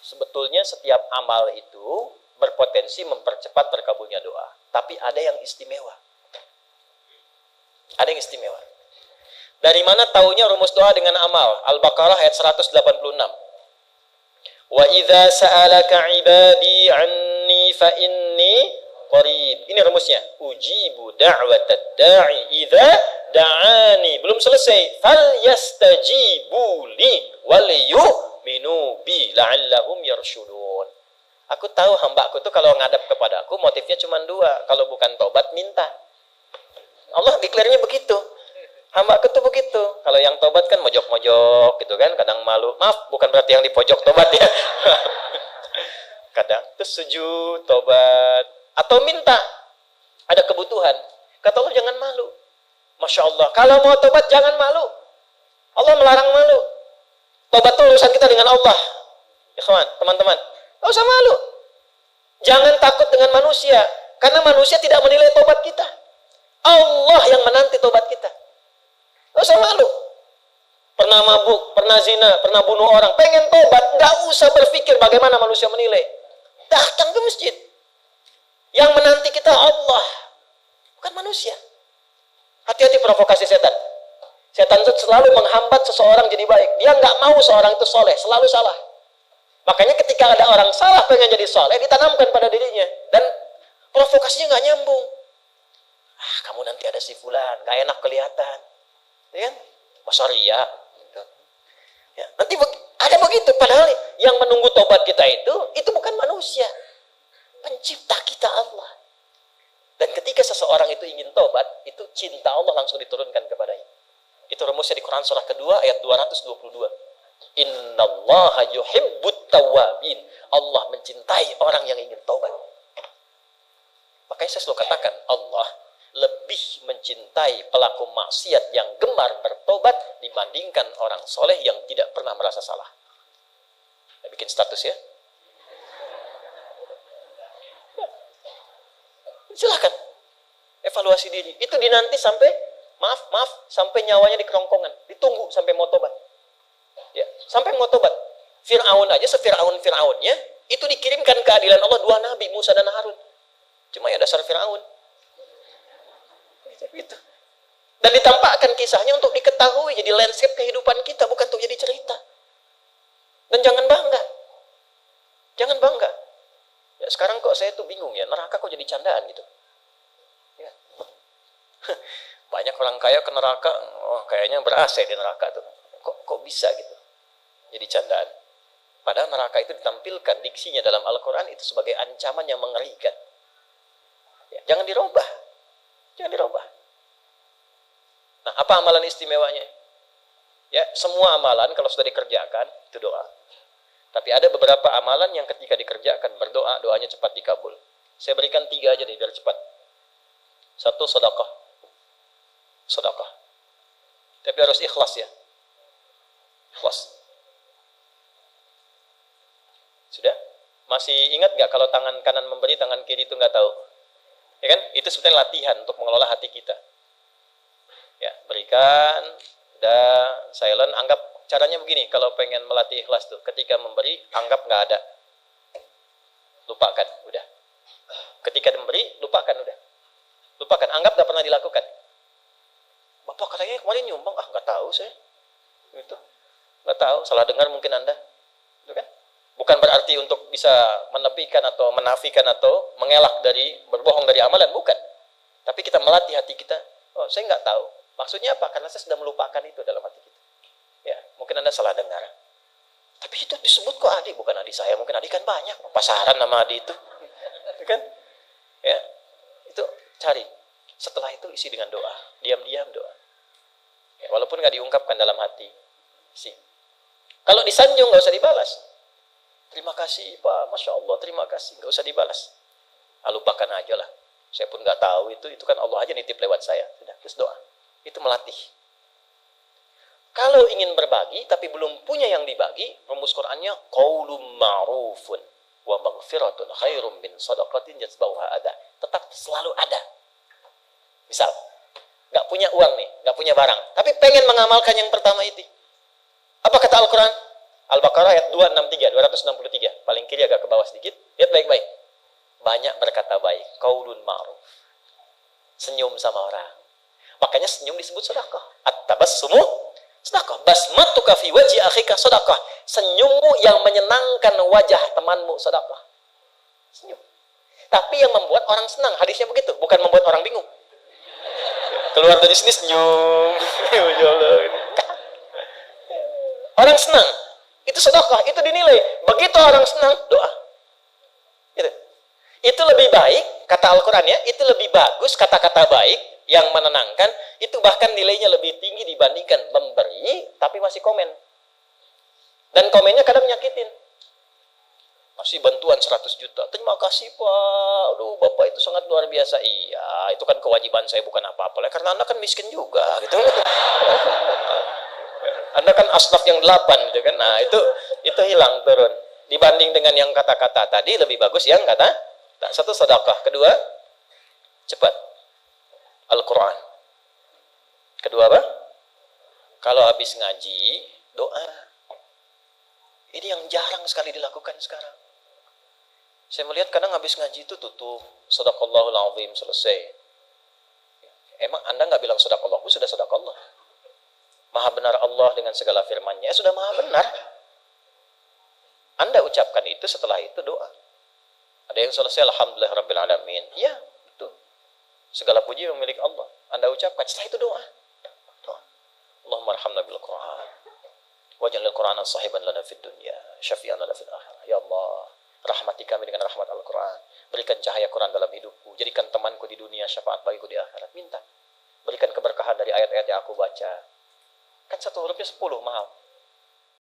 Sebetulnya setiap amal itu berpotensi mempercepat terkabulnya doa. Tapi ada yang istimewa. Ada yang istimewa. Dari mana taunya rumus doa dengan amal? Al-Baqarah ayat 186. Wa idza sa'alaka 'ibadi 'anni fa inni qarib. Ini rumusnya. Ujibu da'watad da'i idza da'ani. Belum selesai. Fal yastajibu li wal yu'minu bi la'allahum yarshudun. Aku tahu hambaku tuh kalau ngadap kepada aku motifnya cuma dua. Kalau bukan tobat, minta. Allah deklarnya begitu. Hambaku tuh begitu. Kalau yang tobat kan mojok-mojok gitu kan, kadang malu. Maaf, bukan berarti yang di pojok tobat ya. Kadang terus sujud, tobat, atau minta. Ada kebutuhan. Kata Allah jangan malu. Masya Allah. Kalau mau tobat jangan malu. Allah melarang malu. Tobat itu urusan kita dengan Allah. Ya kawan, teman-teman. Gak usah malu. Jangan takut dengan manusia. Karena manusia tidak menilai tobat kita. Allah yang menanti tobat kita. Gak usah malu. Pernah mabuk, pernah zina, pernah bunuh orang, pengen tobat, gak usah berpikir bagaimana manusia menilai. Datang ke masjid. Yang menanti kita Allah, bukan manusia. Hati-hati provokasi setan. Setan itu selalu menghambat seseorang jadi baik. Dia gak mau seorang itu soleh, selalu salah. Makanya ketika ada orang salah pengen jadi soleh, ditanamkan pada dirinya. Dan provokasinya gak nyambung. Kamu nanti ada si fulan, gak enak kelihatan. Ya kan? Masa ria. Ya, nanti ada begitu. Padahal yang menunggu tobat kita itu bukan manusia. Pencipta kita Allah. Dan ketika seseorang itu ingin tobat, itu cinta Allah langsung diturunkan kepadanya. Itu rumusnya di Quran surah kedua ayat 222. Innallaha yuhibbut tawwabin. Allah mencintai orang yang ingin tobat. Makanya saya selalu katakan, Allah lebih mencintai pelaku maksiat yang gemar bertobat dibandingkan orang soleh yang tidak pernah merasa salah. Saya bikin status ya. Silahkan evaluasi diri. Itu dinanti sampai sampai nyawanya di kerongkongan, ditunggu sampai mau tobat. Ya, sampai mau tobat. Fir'aun aja Fir'aunnya itu dikirimkan keadilan Allah 2 nabi, Musa dan Harun. Cuma ya dasar Fir'aun. Itu. Dan ditampakkan kisahnya untuk diketahui jadi landscape kehidupan kita, bukan untuk jadi cerita. Dan jangan bangga. Jangan bangga. Ya, sekarang kok saya tuh bingung ya, neraka kok jadi candaan gitu. Ya. Banyak orang kaya ke neraka, kayaknya ber-AC di neraka tuh. Kok bisa gitu. Jadi candaan. Padahal neraka itu ditampilkan diksinya dalam Al-Quran itu sebagai ancaman yang mengerikan. Ya, jangan dirubah. Jangan dirubah. Nah, apa amalan istimewanya? Ya, semua amalan kalau sudah dikerjakan itu doa. Tapi ada beberapa amalan yang ketika dikerjakan berdoa, doanya cepat dikabul. Saya berikan 3 aja nih biar cepat. 1, sedekah. Sedekah. Tapi harus ikhlas ya. Ikhlas. Sudah? Masih ingat nggak kalau tangan kanan memberi, tangan kiri itu nggak tahu? Ya kan? Itu sebetulnya latihan untuk mengelola hati kita. Ya, berikan, udah silent, anggap caranya begini, kalau pengen melatih ikhlas tuh, ketika memberi, anggap nggak ada. Lupakan, udah. Ketika memberi, lupakan, udah. Lupakan, anggap nggak pernah dilakukan. Bapak katanya kemarin nyumbang, nggak tahu saya. Itu, nggak tahu, salah dengar mungkin Anda. Itu kan? Bukan berarti untuk bisa menepikan atau menafikan atau mengelak dari, berbohong dari amalan, bukan. Tapi kita melatih hati kita, saya nggak tahu. Maksudnya apa? Karena saya sudah melupakan itu dalam hati kita. Ya, mungkin Anda salah dengar. Tapi itu disebut kok adik, bukan adik saya. Mungkin adik kan banyak. Pasaran nama adik itu. Kan? Ya, itu cari. Setelah itu isi dengan doa. Diam-diam doa. Ya, walaupun nggak diungkapkan dalam hati. Kalau disanjung nggak usah dibalas. Terima kasih Pak, Masya Allah, terima kasih. Nggak usah dibalas. Lupakan aja lah. Saya pun nggak tahu itu kan Allah aja nitip lewat saya. Sudah, terus doa. Itu melatih. Kalau ingin berbagi tapi belum punya yang dibagi, rumus Qur'annya qaulun ma'rufun wa maghfiratun khairum min shadaqatin yatba'uha adha. Tetap selalu ada. Misal, nggak punya uang nih, nggak punya barang, tapi pengen mengamalkan yang pertama itu. Apa kata Al-Quran? Al-Baqarah ayat 263. kiri agak ke bawah sedikit. Lihat baik-baik. Banyak berkata baik. Qaulun ma'ruf. Senyum sama orang. Makanya senyum disebut sedekah. At-tabassumu sedekah. Basmatuka fi wajhi akhika sedekah. Senyummu yang menyenangkan wajah temanmu sedekah. Senyum. Tapi yang membuat orang senang, hadisnya begitu, bukan membuat orang bingung. Keluar dari sini senyum. Orang senang, itu sedekah, itu dinilai. Begitu orang senang, doa. Itu lebih baik, kata Al-Quran ya, itu lebih bagus, kata-kata baik, yang menenangkan, itu bahkan nilainya lebih tinggi dibandingkan memberi, tapi masih komen. Dan komennya kadang menyakitin. Masih bantuan 100 juta. Terima kasih Pak. Aduh, Bapak itu sangat luar biasa. Iya, itu kan kewajiban saya, bukan apa-apa. Karena Anda kan miskin juga, gitu. Anda kan asnaf yang 8, gitu kan. Nah, itu hilang, turun. Dibanding dengan yang kata-kata tadi, lebih bagus yang kata. Satu, sedekah. Kedua, cepat. Al-Quran. Kedua apa? Kalau habis ngaji, doa. Ini yang jarang sekali dilakukan sekarang. Saya melihat kadang habis ngaji itu tutup. Sadaqallahul azim, selesai. Emang Anda nggak bilang sadaqallahu, sudah sadaqallah. Maha benar Allah dengan segala firman-Nya, sudah maha benar. Anda ucapkan itu, setelah itu doa. Ada yang selesai, alhamdulillah rabbil alamin. Iya, betul. Segala puji milik Allah. Anda ucapkan, setelah itu doa. Allahumma arhamna bil Qur'an. Waj'alil Qur'ana sahiban lana fid dunya, syafi'an lana fil akhirah. Ya Allah, rahmati kami dengan rahmat Al-Quran. Berikan cahaya Quran dalam hidupku. Jadikan temanku di dunia, syafaat bagiku di akhirat. Minta. Berikan keberkahan dari ayat-ayat yang aku baca. Kan satu hurufnya 10, mahal.